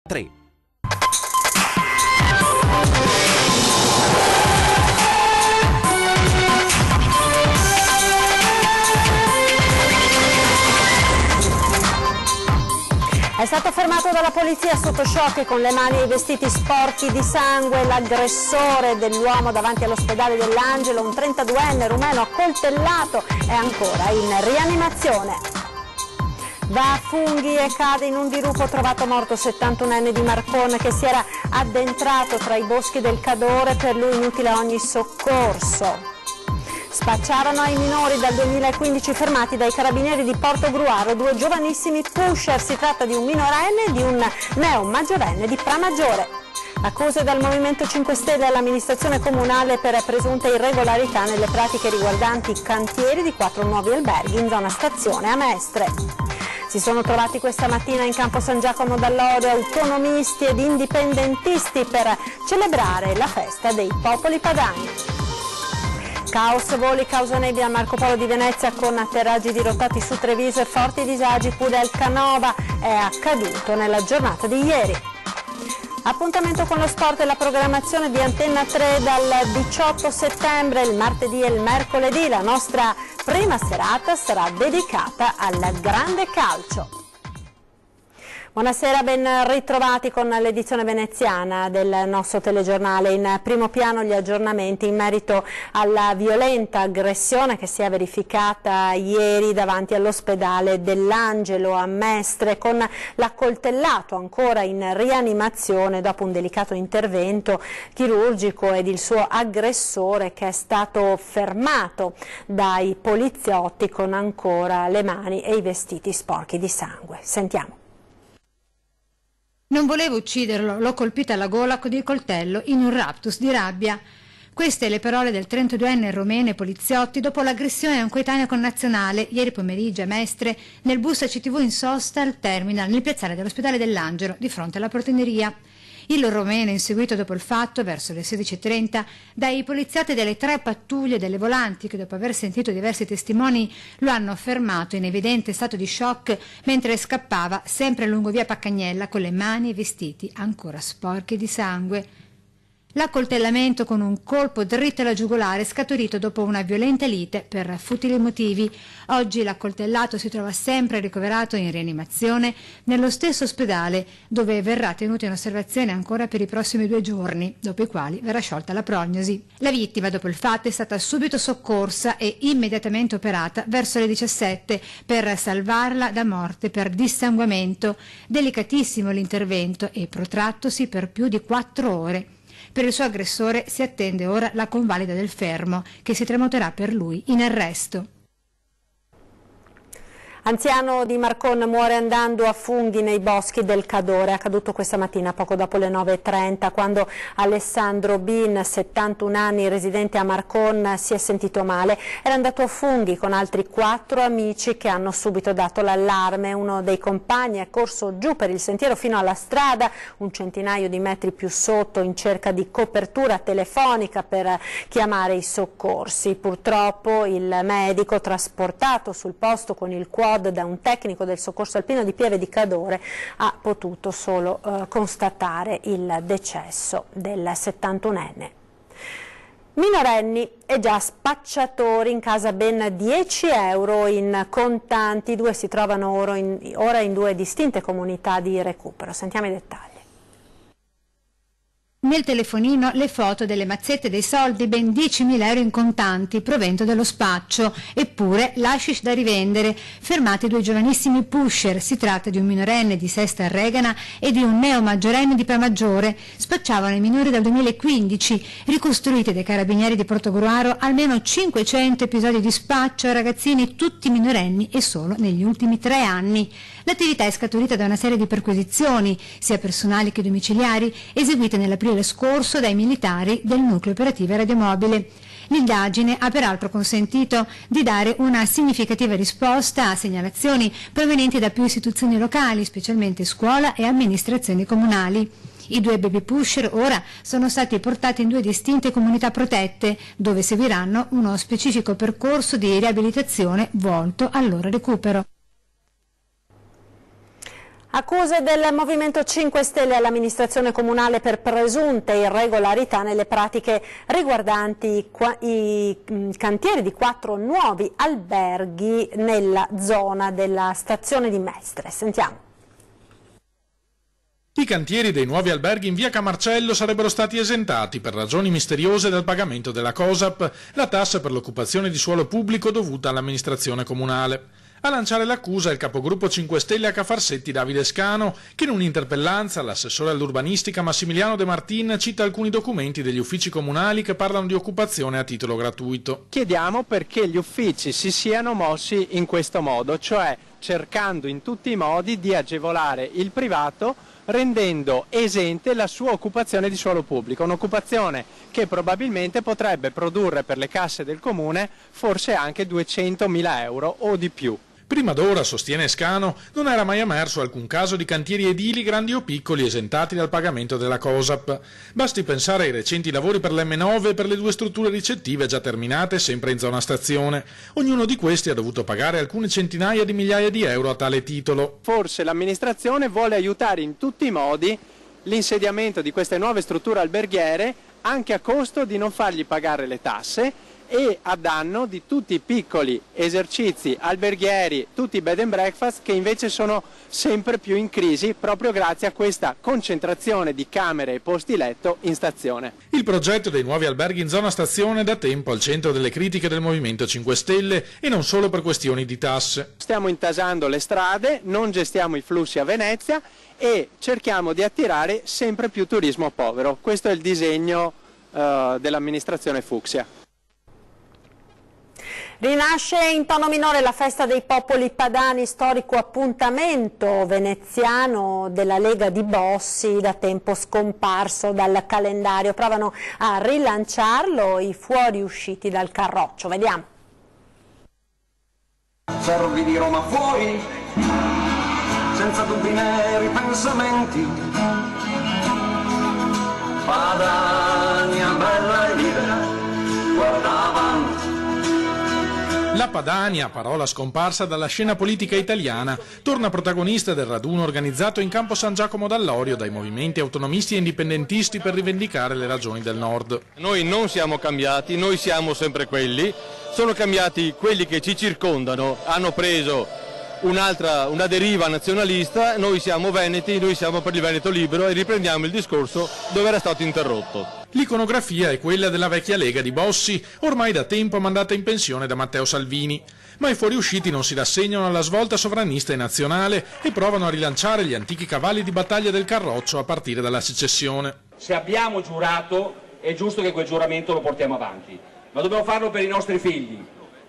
3. È stato fermato dalla polizia sotto shock con le mani e i vestiti sporchi di sangue l'aggressore dell'uomo davanti all'ospedale dell'Angelo, un 32enne rumeno accoltellato, è ancora in rianimazione. Da funghi e cade in un dirupo trovato morto 71enne di Marcon che si era addentrato tra i boschi del Cadore, per lui inutile ogni soccorso. Spacciavano ai minori dal 2015, fermati dai carabinieri di Portogruaro due giovanissimi pusher. Si tratta di un minorenne e di un neo maggiorenne di Pramaggiore. Accuse dal Movimento 5 Stelle all'amministrazione comunale per presunte irregolarità nelle pratiche riguardanti i cantieri di 4 nuovi alberghi in zona stazione a Mestre. Si sono trovati questa mattina in campo San Giacomo dall'Orio autonomisti ed indipendentisti per celebrare la festa dei popoli padani. Caos voli causa nebbia a Marco Polo di Venezia con atterraggi dirottati su Treviso e forti disagi pure al Canova, è accaduto nella giornata di ieri. Appuntamento con lo sport e la programmazione di Antenna 3 dal 18 settembre, il martedì e il mercoledì. La nostra prima serata sarà dedicata al grande calcio. Buonasera, ben ritrovati con l'edizione veneziana del nostro telegiornale. In primo piano gli aggiornamenti in merito alla violenta aggressione che si è verificata ieri davanti all'ospedale dell'Angelo a Mestre, con l'accoltellato ancora in rianimazione dopo un delicato intervento chirurgico ed il suo aggressore che è stato fermato dai poliziotti con ancora le mani e i vestiti sporchi di sangue. Sentiamo. Non volevo ucciderlo, l'ho colpito alla gola con il coltello in un raptus di rabbia. Queste le parole del 32enne romeno poliziotti dopo l'aggressione a un coetaneo connazionale ieri pomeriggio a Mestre nel bus CTV in sosta al terminal nel piazzale dell'ospedale dell'Angelo di fronte alla portineria. Il romeno, inseguito dopo il fatto, verso le 16:30, dai poliziotti delle 3 pattuglie delle volanti che, dopo aver sentito diversi testimoni, lo hanno fermato in evidente stato di shock mentre scappava sempre lungo via Paccagnella con le mani e i vestiti ancora sporchi di sangue. L'accoltellamento con un colpo dritto alla giugulare è scaturito dopo una violenta lite per futili motivi. Oggi l'accoltellato si trova sempre ricoverato in rianimazione nello stesso ospedale, dove verrà tenuto in osservazione ancora per i prossimi 2 giorni, dopo i quali verrà sciolta la prognosi. La vittima, dopo il fatto, è stata subito soccorsa e immediatamente operata verso le 17 per salvarla da morte per dissanguamento. Delicatissimo l'intervento e protrattosi per più di 4 ore. Per il suo aggressore si attende ora la convalida del fermo, che si tramuterà per lui in arresto. Anziano di Marcon muore andando a funghi nei boschi del Cadore. È accaduto questa mattina poco dopo le 9:30 quando Alessandro Bin, 71 anni, residente a Marcon, si è sentito male. Era andato a funghi con altri 4 amici che hanno subito dato l'allarme. Uno dei compagni è corso giù per il sentiero fino alla strada, un centinaio di metri più sotto, in cerca di copertura telefonica per chiamare i soccorsi. Purtroppo il medico, trasportato sul posto con il quad da un tecnico del soccorso alpino di Pieve di Cadore, ha potuto solo constatare il decesso del 71enne. Minorenni e già spacciatori, in casa ben 10 euro in contanti. I due si trovano ora in 2 distinte comunità di recupero. Sentiamo i dettagli. Nel telefonino le foto delle mazzette dei soldi, ben 10.000 euro in contanti, provento dello spaccio, eppure l'hashish da rivendere. Fermati 2 giovanissimi pusher, si tratta di un minorenne di Sesta Regana e di un neo maggiorenne di Pramaggiore. Spacciavano i minori dal 2015, ricostruiti dai carabinieri di Portogruaro almeno 500 episodi di spaccio a ragazzini tutti minorenni e solo negli ultimi 3 anni. L'attività è scaturita da una serie di perquisizioni, sia personali che domiciliari, eseguite nell'aprile scorso dai militari del nucleo operativo radiomobile. L'indagine ha peraltro consentito di dare una significativa risposta a segnalazioni provenienti da più istituzioni locali, specialmente scuola e amministrazioni comunali. I 2 baby pusher ora sono stati portati in 2 distinte comunità protette, dove seguiranno uno specifico percorso di riabilitazione volto al loro recupero. Accuse del Movimento 5 Stelle all'amministrazione comunale per presunte irregolarità nelle pratiche riguardanti i cantieri di 4 nuovi alberghi nella zona della stazione di Mestre. Sentiamo. I cantieri dei nuovi alberghi in via Camarcello sarebbero stati esentati per ragioni misteriose dal pagamento della COSAP, la tassa per l'occupazione di suolo pubblico dovuta all'amministrazione comunale. A lanciare l'accusa è il capogruppo 5 Stelle a Cafarsetti Davide Scano, che in un'interpellanza all'assessore all'urbanistica Massimiliano De Martin cita alcuni documenti degli uffici comunali che parlano di occupazione a titolo gratuito. Chiediamo perché gli uffici si siano mossi in questo modo, cioè cercando in tutti i modi di agevolare il privato, rendendo esente la sua occupazione di suolo pubblico, un'occupazione che probabilmente potrebbe produrre per le casse del comune forse anche 200.000 euro o di più. Prima d'ora, sostiene Scano, non era mai emerso alcun caso di cantieri edili grandi o piccoli esentati dal pagamento della COSAP. Basti pensare ai recenti lavori per l'M9 e per le 2 strutture ricettive già terminate sempre in zona stazione. Ognuno di questi ha dovuto pagare alcune centinaia di migliaia di euro a tale titolo. Forse l'amministrazione vuole aiutare in tutti i modi l'insediamento di queste nuove strutture alberghiere, anche a costo di non fargli pagare le tasse e a danno di tutti i piccoli esercizi alberghieri, tutti i bed and breakfast che invece sono sempre più in crisi proprio grazie a questa concentrazione di camere e posti letto in stazione. Il progetto dei nuovi alberghi in zona stazione è da tempo al centro delle critiche del Movimento 5 Stelle e non solo per questioni di tasse. Stiamo intasando le strade, non gestiamo i flussi a Venezia e cerchiamo di attirare sempre più turismo povero. Questo è il disegno dell'amministrazione Fucsia. Rinasce in tono minore la festa dei popoli padani, storico appuntamento veneziano della Lega di Bossi, da tempo scomparso dal calendario. Provano a rilanciarlo i fuoriusciti dal Carroccio. Vediamo. Servi di Roma fuori, senza dubbi né ripensamenti. Padania bella e libera, guarda avanti. La Padania, parola scomparsa dalla scena politica italiana, torna protagonista del raduno organizzato in campo San Giacomo d'Allorio dai movimenti autonomisti e indipendentisti per rivendicare le ragioni del Nord. Noi non siamo cambiati, noi siamo sempre quelli, sono cambiati quelli che ci circondano, hanno preso una deriva nazionalista, noi siamo veneti, noi siamo per il Veneto libero e riprendiamo il discorso dove era stato interrotto. L'iconografia è quella della vecchia Lega di Bossi, ormai da tempo mandata in pensione da Matteo Salvini. Ma i fuoriusciti non si rassegnano alla svolta sovranista e nazionale e provano a rilanciare gli antichi cavalli di battaglia del Carroccio a partire dalla secessione. Se abbiamo giurato è giusto che quel giuramento lo portiamo avanti, ma dobbiamo farlo per i nostri figli.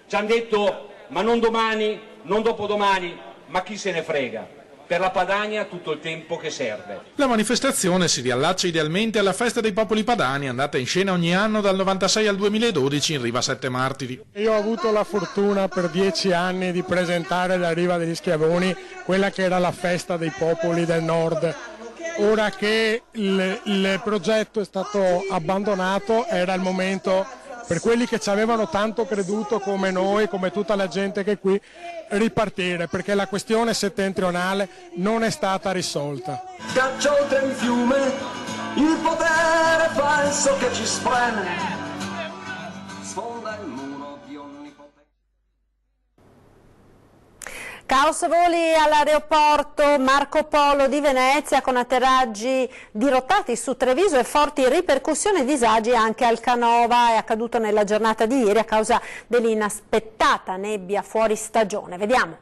Ci hanno detto ma non domani, non dopodomani, ma chi se ne frega. Per la Padania tutto il tempo che serve. La manifestazione si riallaccia idealmente alla festa dei popoli padani, andata in scena ogni anno dal 96 al 2012 in Riva Sette Martiri. Io ho avuto la fortuna per 10 anni di presentare la Riva degli Schiavoni, quella che era la festa dei popoli del nord. Ora che il progetto è stato abbandonato, era il momento per quelli che ci avevano tanto creduto come noi, come tutta la gente che è qui, ripartire, perché la questione settentrionale non è stata risolta. Caccia oltre il fiume il potere falso che ci spreme, sfonda il muro di onnipotenza. Caos voli all'aeroporto Marco Polo di Venezia con atterraggi dirottati su Treviso e forti ripercussioni e disagi anche al Canova. È accaduto nella giornata di ieri a causa dell'inaspettata nebbia fuori stagione. Vediamo.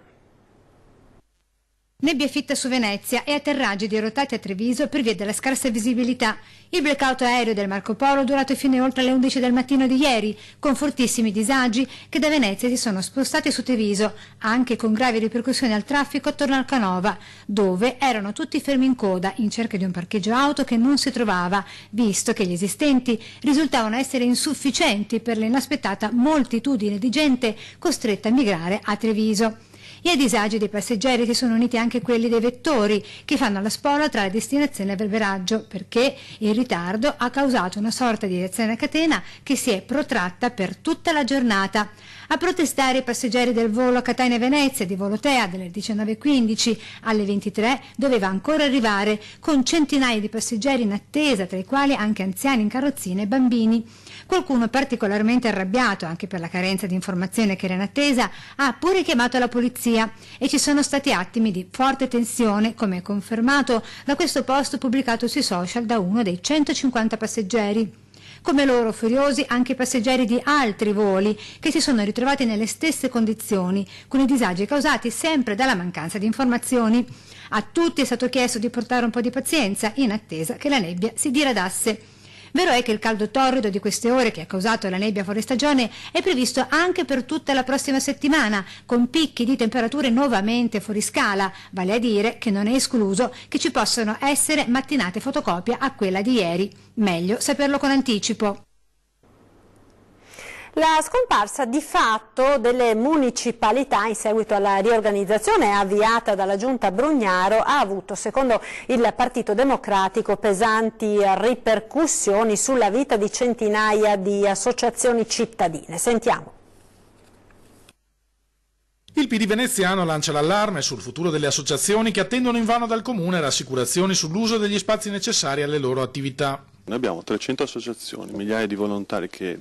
Nebbia fitta su Venezia e atterraggi dirottati a Treviso per via della scarsa visibilità. Il blackout aereo del Marco Polo è durato fino oltre alle 11 del mattino di ieri, con fortissimi disagi che da Venezia si sono spostati su Treviso, anche con gravi ripercussioni al traffico attorno al Canova, dove erano tutti fermi in coda in cerca di un parcheggio auto che non si trovava, visto che gli esistenti risultavano essere insufficienti per l'inaspettata moltitudine di gente costretta a migrare a Treviso. E ai disagi dei passeggeri si sono uniti anche quelli dei vettori, che fanno la spola tra la destinazione e Verberaggio, perché il ritardo ha causato una sorta di reazione a catena che si è protratta per tutta la giornata. A protestare i passeggeri del volo Catania-Venezia di Volotea dalle 19.15 alle 23 doveva ancora arrivare, con centinaia di passeggeri in attesa, tra i quali anche anziani in carrozzine e bambini. Qualcuno particolarmente arrabbiato, anche per la carenza di informazione che era in attesa, ha pure chiamato la polizia e ci sono stati attimi di forte tensione, come confermato da questo post pubblicato sui social da uno dei 150 passeggeri. Come loro furiosi anche i passeggeri di altri voli che si sono ritrovati nelle stesse condizioni, con i disagi causati sempre dalla mancanza di informazioni. A tutti è stato chiesto di portare un po' di pazienza in attesa che la nebbia si diradasse. Vero è che il caldo torrido di queste ore che ha causato la nebbia fuori stagione è previsto anche per tutta la prossima settimana, con picchi di temperature nuovamente fuori scala, vale a dire che non è escluso che ci possano essere mattinate fotocopia a quella di ieri. Meglio saperlo con anticipo. La scomparsa di fatto delle municipalità in seguito alla riorganizzazione avviata dalla giunta Brugnaro ha avuto, secondo il Partito Democratico, pesanti ripercussioni sulla vita di centinaia di associazioni cittadine. Sentiamo. Il PD veneziano lancia l'allarme sul futuro delle associazioni che attendono invano dal Comune rassicurazioni sull'uso degli spazi necessari alle loro attività. Noi abbiamo 300 associazioni, migliaia di volontari che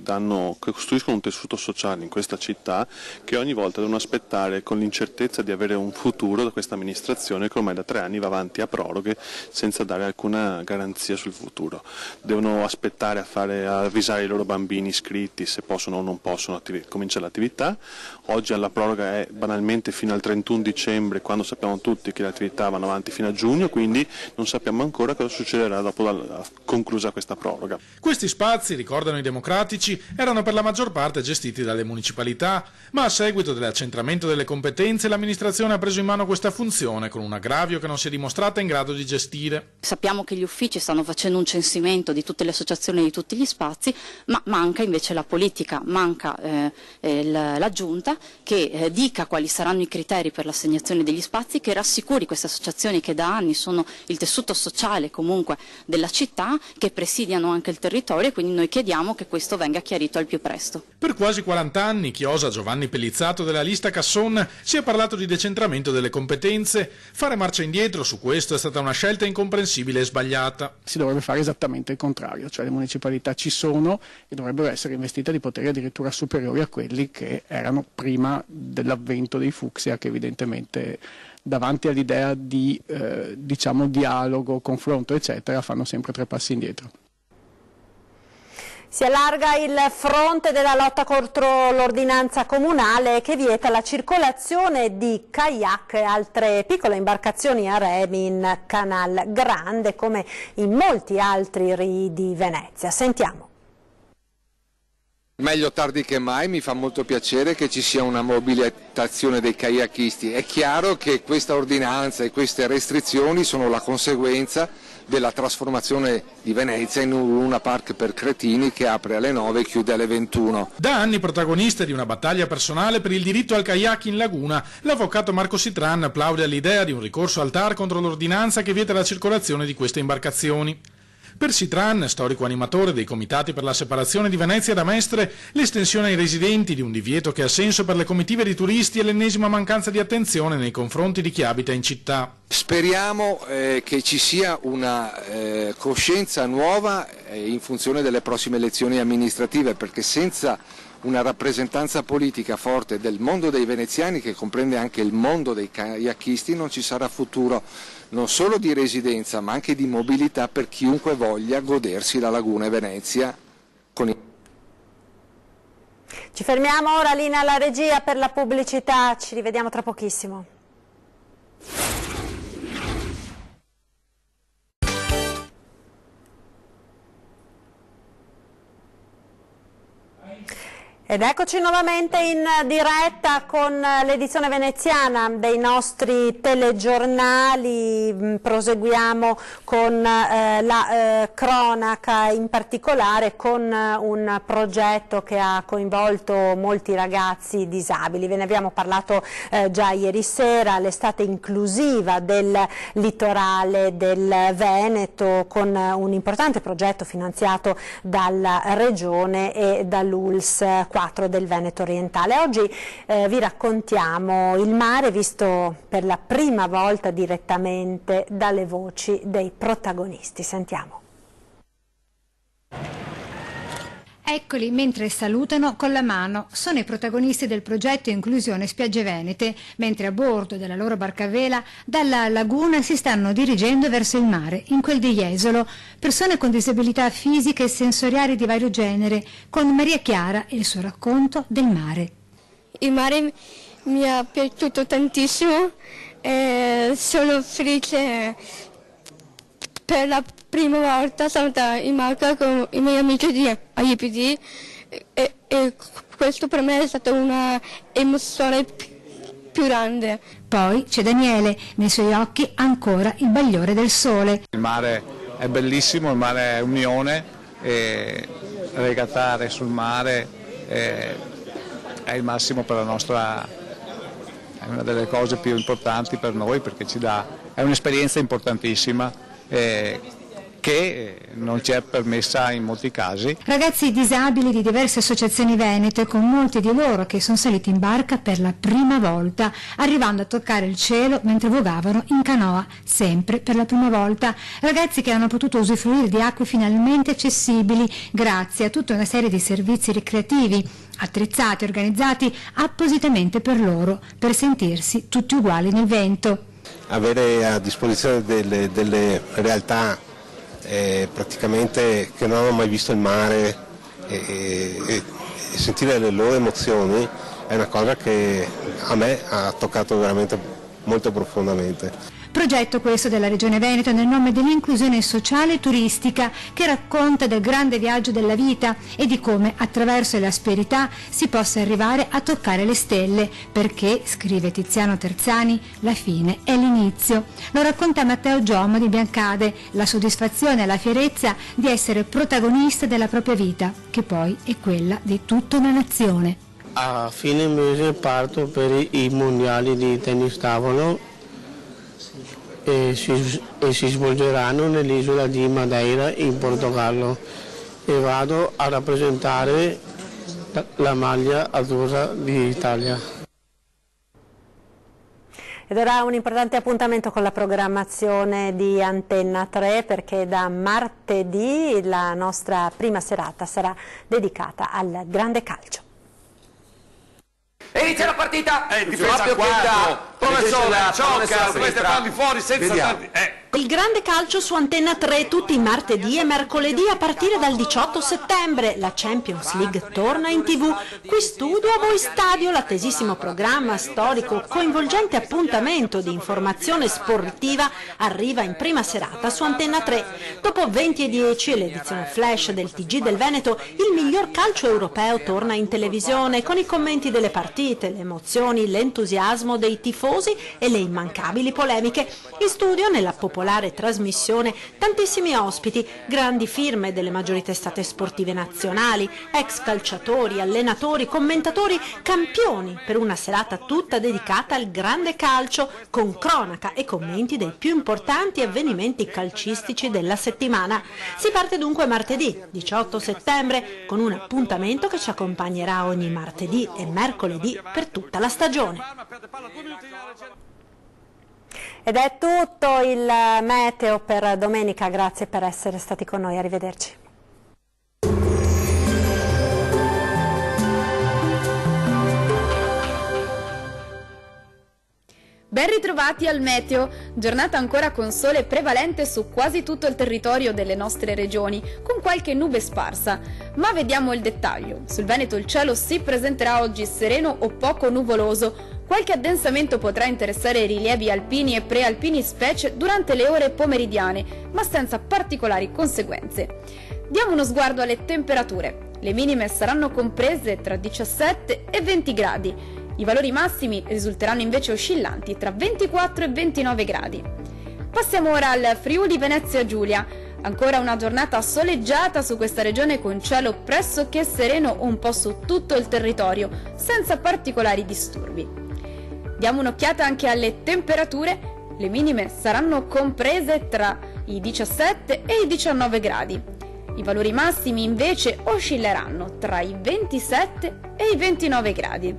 costruiscono un tessuto sociale in questa città, che ogni volta devono aspettare con l'incertezza di avere un futuro da questa amministrazione che ormai da 3 anni va avanti a proroghe senza dare alcuna garanzia sul futuro. Devono aspettare a avvisare i loro bambini iscritti se possono o non possono cominciare l'attività. Oggi la proroga è banalmente fino al 31 dicembre, quando sappiamo tutti che le attività vanno avanti fino a giugno, quindi non sappiamo ancora cosa succederà dopo la conclusa questa proroga. Questi spazi, ricordano i democratici, erano per la maggior parte gestiti dalle municipalità, ma a seguito dell'accentramento delle competenze l'amministrazione ha preso in mano questa funzione con un aggravio che non si è dimostrata in grado di gestire. Sappiamo che gli uffici stanno facendo un censimento di tutte le associazioni e di tutti gli spazi, ma manca invece la politica, manca la giunta che dica quali saranno i criteri per l'assegnazione degli spazi, che rassicuri queste associazioni che da anni sono il tessuto sociale comunque della città, che presidiano anche il territorio, e quindi noi chiediamo che questo venga chiarito al più presto. Per quasi 40 anni, chiosa Giovanni Pellizzato della lista Casson, si è parlato di decentramento delle competenze. Fare marcia indietro su questo è stata una scelta incomprensibile e sbagliata. Si dovrebbe fare esattamente il contrario, cioè le municipalità ci sono e dovrebbero essere investite di poteri addirittura superiori a quelli che erano prima dell'avvento dei Fucsia, che evidentemente davanti all'idea di dialogo, confronto eccetera fanno sempre 3 passi indietro. Si allarga il fronte della lotta contro l'ordinanza comunale che vieta la circolazione di kayak e altre piccole imbarcazioni a remi in Canal Grande, come in molti altri rii di Venezia. Sentiamo. Meglio tardi che mai, mi fa molto piacere che ci sia una mobilitazione dei kayakisti. È chiaro che questa ordinanza e queste restrizioni sono la conseguenza della trasformazione di Venezia in un Luna Park per cretini che apre alle 9 e chiude alle 21. Da anni protagonista di una battaglia personale per il diritto al kayak in laguna, l'avvocato Marco Citran plaude all'idea di un ricorso al TAR contro l'ordinanza che vieta la circolazione di queste imbarcazioni. Per Citran, storico animatore dei comitati per la separazione di Venezia da Mestre, l'estensione ai residenti di un divieto che ha senso per le comitive di turisti è l'ennesima mancanza di attenzione nei confronti di chi abita in città. Speriamo che ci sia una coscienza nuova in funzione delle prossime elezioni amministrative, perché senza una rappresentanza politica forte del mondo dei veneziani, che comprende anche il mondo dei kayakisti, non ci sarà futuro non solo di residenza ma anche di mobilità per chiunque voglia godersi la laguna e Venezia. Ci fermiamo ora, linea alla regia per la pubblicità, ci rivediamo tra pochissimo. Ed eccoci nuovamente in diretta con l'edizione veneziana dei nostri telegiornali. Proseguiamo con la cronaca, in particolare con un progetto che ha coinvolto molti ragazzi disabili. Ve ne abbiamo parlato già ieri sera, l'estate inclusiva del litorale del Veneto, con un importante progetto finanziato dalla Regione e dall'ULS 4 del Veneto orientale. Oggi vi raccontiamo il mare visto per la prima volta direttamente dalle voci dei protagonisti. Sentiamo. Eccoli mentre salutano con la mano. Sono i protagonisti del progetto Inclusione Spiagge Venete, mentre a bordo della loro barca a vela dalla laguna si stanno dirigendo verso il mare, in quel di Jesolo, persone con disabilità fisiche e sensoriali di vario genere, con Maria Chiara e il suo racconto del mare. Il mare mi è piaciuto tantissimo, sono felice. Per la prima volta sono stata in barca con i miei amici di IPD e questo per me è stata una emozione più grande. Poi c'è Daniele, nei suoi occhi ancora il bagliore del sole. Il mare è bellissimo, il mare è unione e regattare sul mare è il massimo per la nostra, è una delle cose più importanti per noi perché è un'esperienza importantissima. Che non ci è permessa in molti casi. Ragazzi disabili di diverse associazioni venete, con molti di loro che sono saliti in barca per la prima volta, arrivando a toccare il cielo mentre vogavano in canoa, sempre per la prima volta. Ragazzi che hanno potuto usufruire di acque finalmente accessibili grazie a tutta una serie di servizi ricreativi attrezzati e organizzati appositamente per loro, per sentirsi tutti uguali nel vento. Avere a disposizione delle realtà praticamente che non hanno mai visto il mare e sentire le loro emozioni è una cosa che a me ha toccato veramente molto profondamente. Progetto questo della Regione Veneto nel nome dell'inclusione sociale e turistica, che racconta del grande viaggio della vita e di come attraverso le asperità si possa arrivare a toccare le stelle, perché, scrive Tiziano Terzani, la fine è l'inizio. Lo racconta Matteo Giommo di Biancade, la soddisfazione e la fierezza di essere protagonista della propria vita, che poi è quella di tutta una nazione. A fine mese parto per i mondiali di tennis tavolo e si svolgeranno nell'isola di Madeira in Portogallo e vado a rappresentare la maglia azzurra d'Italia. Ed ora un importante appuntamento con la programmazione di Antenna 3, perché da martedì la nostra prima serata sarà dedicata al grande calcio. Inizia la partita! Difesa a 4! Professore, gioca! Dovreste farli fuori senza tanti... Il grande calcio su Antenna 3 tutti i martedì e mercoledì a partire dal 18 settembre. La Champions League torna in TV. Qui Studio a voi Stadio, l'attesissimo programma storico, coinvolgente appuntamento di informazione sportiva arriva in prima serata su Antenna 3. Dopo 20:10 e l'edizione flash del TG del Veneto, il miglior calcio europeo torna in televisione con i commenti delle partite, le emozioni, l'entusiasmo dei tifosi e le immancabili polemiche. In studio, nella popolare trasmissione, tantissimi ospiti, grandi firme delle maggiori testate sportive nazionali, ex calciatori, allenatori, commentatori, campioni, per una serata tutta dedicata al grande calcio, con cronaca e commenti dei più importanti avvenimenti calcistici della settimana. Si parte dunque martedì 18 settembre con un appuntamento che ci accompagnerà ogni martedì e mercoledì per tutta la stagione. Ed è tutto il meteo per domenica, grazie per essere stati con noi, arrivederci. Ben ritrovati al meteo, giornata ancora con sole prevalente su quasi tutto il territorio delle nostre regioni, con qualche nube sparsa. Ma vediamo il dettaglio. Sul Veneto il cielo si presenterà oggi sereno o poco nuvoloso. Qualche addensamento potrà interessare i rilievi alpini e prealpini specie durante le ore pomeridiane, ma senza particolari conseguenze. Diamo uno sguardo alle temperature. le minime saranno comprese tra 17 e 20 gradi. I valori massimi risulteranno invece oscillanti tra 24 e 29 gradi. Passiamo ora al Friuli Venezia Giulia. Ancora una giornata soleggiata su questa regione con cielo pressoché sereno un po' su tutto il territorio, senza particolari disturbi. Diamo un'occhiata anche alle temperature. Le minime saranno comprese tra i 17 e i 19 gradi. I valori massimi invece oscilleranno tra i 27 e i 29 gradi.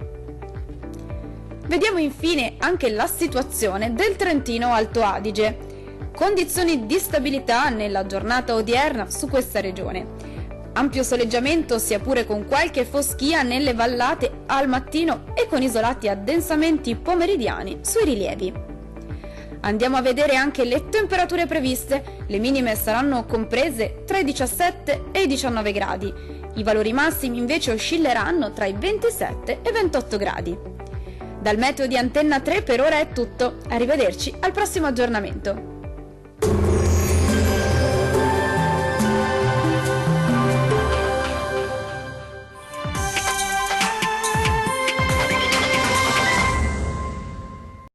Vediamo infine anche la situazione del Trentino Alto Adige. Condizioni di stabilità nella giornata odierna su questa regione. Ampio soleggiamento sia pure con qualche foschia nelle vallate al mattino e con isolati addensamenti pomeridiani sui rilievi. Andiamo a vedere anche le temperature previste. Le minime saranno comprese tra i 17 e i 19 gradi. I valori massimi invece oscilleranno tra i 27 e 28 gradi. Dal meteo di Antenna 3 per ora è tutto. Arrivederci al prossimo aggiornamento.